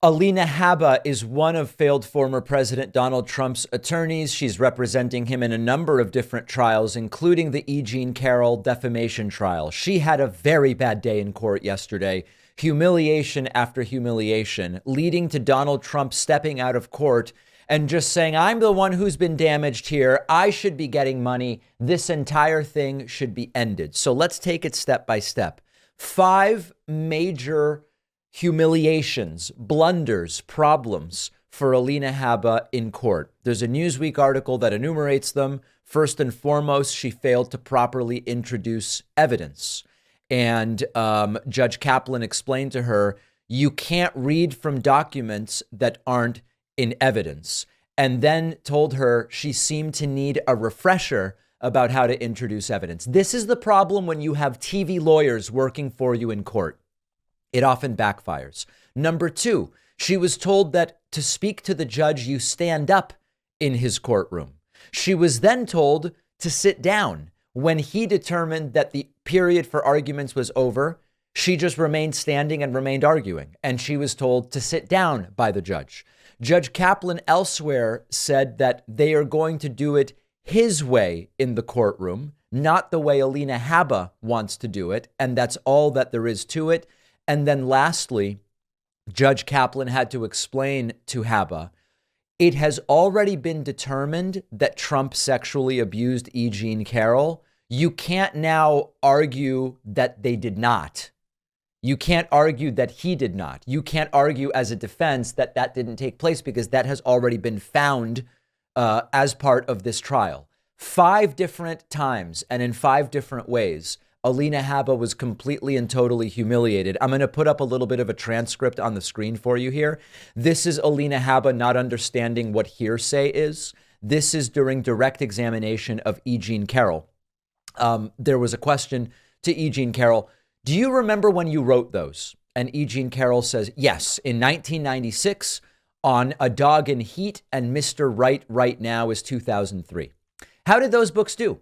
Alina Habba is one of failed former President Donald Trump's attorneys. She's representing him in a number of different trials, including the E. Jean Carroll defamation trial. She had a very bad day in court yesterday. Humiliation after humiliation, leading to Donald Trump stepping out of court and just saying, I'm the one who's been damaged here. I should be getting money. This entire thing should be ended. So let's take it step by step. 5 major humiliations, blunders, problems for Alina Habba in court. There's a Newsweek article that enumerates them. First and foremost, she failed to properly introduce evidence. And Judge Kaplan explained to her, you can't read from documents that aren't in evidence. And then told her she seemed to need a refresher about how to introduce evidence. This is the problem when you have TV lawyers working for you in court. It often backfires. Number 2, she was told that to speak to the judge, you stand up in his courtroom. She was then told to sit down. When he determined that the period for arguments was over, she just remained standing and remained arguing. And she was told to sit down by the judge. Judge Kaplan elsewhere said that they are going to do it his way in the courtroom, not the way Alina Habba wants to do it. And that's all that there is to it. And then lastly, Judge Kaplan had to explain to Habba, it has already been determined that Trump sexually abused E. Jean Carroll. You can't now argue that they did not. You can't argue that he did not. You can't argue as a defense that that didn't take place because that has already been found as part of this trial. 5 different times and in 5 different ways, Alina Habba was completely and totally humiliated. I'm going to put up a little bit of a transcript on the screen for you here. This is Alina Habba not understanding what hearsay is. This is during direct examination of E. Jean Carroll. There was a question to E. Jean Carroll. Do you remember when you wrote those? And E. Jean Carroll says, yes, in 1996 on A Dog in Heat and Mr. Right Right Now is 2003. How did those books do?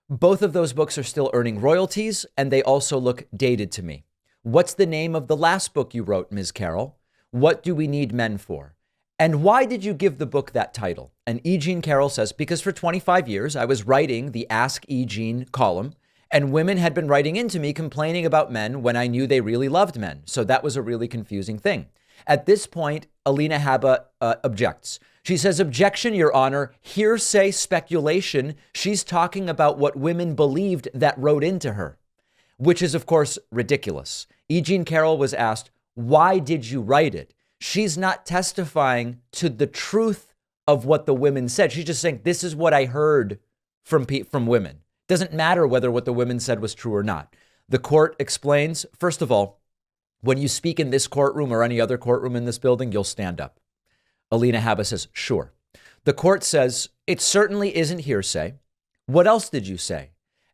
Both of those books are still earning royalties, and they also look dated to me. What's the name of the last book you wrote, Ms. Carroll? What do we need men for? And why did you give the book that title? And E. Jean Carroll says, because for 25 years, I was writing the Ask E. Jean column, and women had been writing into me complaining about men when I knew they really loved men. So that was a really confusing thing. At this point, Alina Habba objects. She says, objection, Your Honor, hearsay speculation. She's talking about what women believed that wrote into her, which is, of course, ridiculous. E. Jean Carroll was asked, why did you write it? She's not testifying to the truth of what the women said. She's just saying, this is what I heard from women. Doesn't matter whether what the women said was true or not. The court explains, first of all, when you speak in this courtroom or any other courtroom in this building, you'll stand up. Alina Habba says, sure. The court says, it certainly isn't hearsay. What else did you say?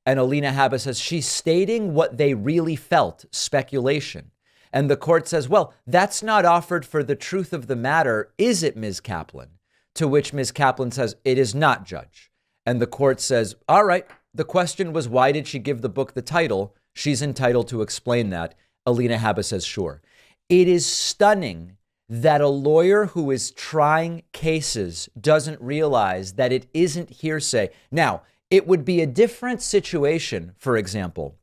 And Alina Habba says, she's stating what they really felt, speculation. And the court says, well, that's not offered for the truth of the matter, is it, Ms. Kaplan? To which Ms. Kaplan says, it is not, Judge. And the court says, all right, the question was, why did she give the book the title? She's entitled to explain that. Alina Habba says, sure. It is stunning that a lawyer who is trying cases doesn't realize that it isn't hearsay. Now, it would be a different situation, for example,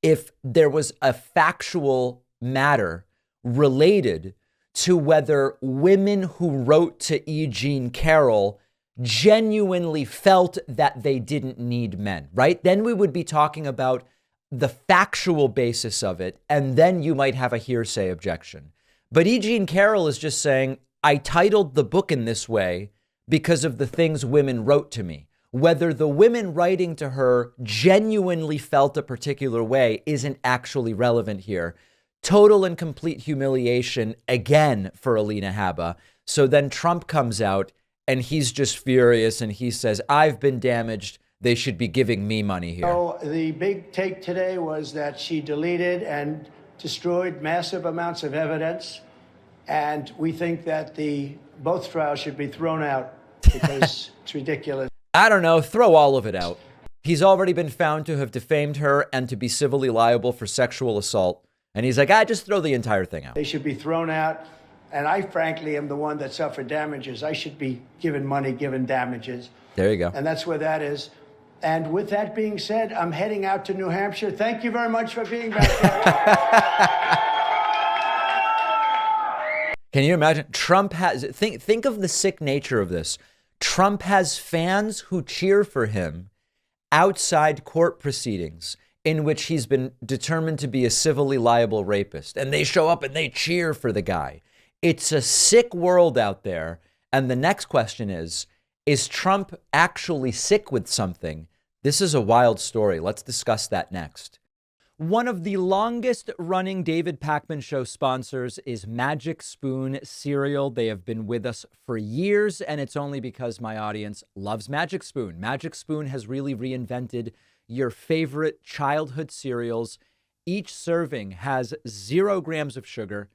if there was a factual matter related to whether women who wrote to E. Jean Carroll genuinely felt that they didn't need men, right? Then we would be talking about the factual basis of it, and then you might have a hearsay objection. But E. Jean Carroll is just saying, I titled the book in this way because of the things women wrote to me. Whether the women writing to her genuinely felt a particular way isn't actually relevant here. Total and complete humiliation again for Alina Habba. So then Trump comes out and he's just furious and he says, I've been damaged. They should be giving me money here. So the big take today was that she deleted and destroyed massive amounts of evidence. And we think that both trials should be thrown out because it's ridiculous. I don't know, throw all of it out. He's already been found to have defamed her and to be civilly liable for sexual assault. And he's like, just throw the entire thing out. They should be thrown out. And I, frankly, am the one that suffered damages. I should be given money, given damages. There you go. And that's where that is. And with that being said, I'm heading out to New Hampshire. Thank you very much for being back there. Can you imagine? Trump has, think of the sick nature of this. Trump has fans who cheer for him outside court proceedings in which he's been determined to be a civilly liable rapist. And they show up and they cheer for the guy. It's a sick world out there. And the next question is Trump actually sick with something? This is a wild story. Let's discuss that next. One of the longest running David Pakman Show sponsors is Magic Spoon cereal. They have been with us for years, and it's only because my audience loves Magic Spoon. Magic Spoon has really reinvented your favorite childhood cereals. Each serving has 0 grams of sugar,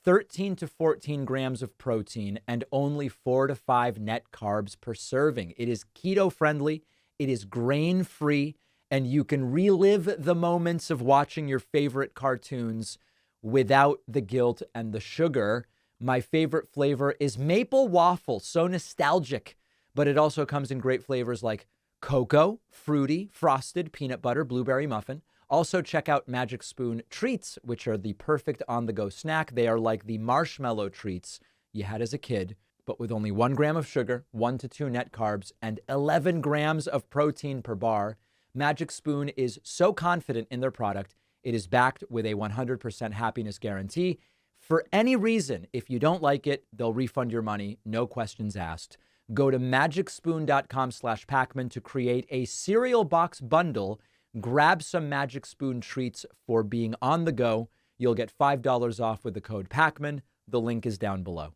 13 to 14 grams of protein, and only 4 to 5 net carbs per serving. It is keto friendly. It is grain free. And you can relive the moments of watching your favorite cartoons without the guilt and the sugar. My favorite flavor is maple waffle, so nostalgic, but it also comes in great flavors like cocoa, fruity, frosted, peanut butter, blueberry muffin. Also check out Magic Spoon treats, which are the perfect on-the-go snack. They are like the marshmallow treats you had as a kid, but with only 1 gram of sugar, 1 to 2 net carbs, and 11 grams of protein per bar. Magic Spoon is so confident in their product, it is backed with a 100% happiness guarantee. For any reason, if you don't like it, they'll refund your money, no questions asked. Go to magicspoon.com/Pacman to create a cereal box bundle. Grab some Magic Spoon treats for being on the go. You'll get $5 off with the code Pacman. The link is down below.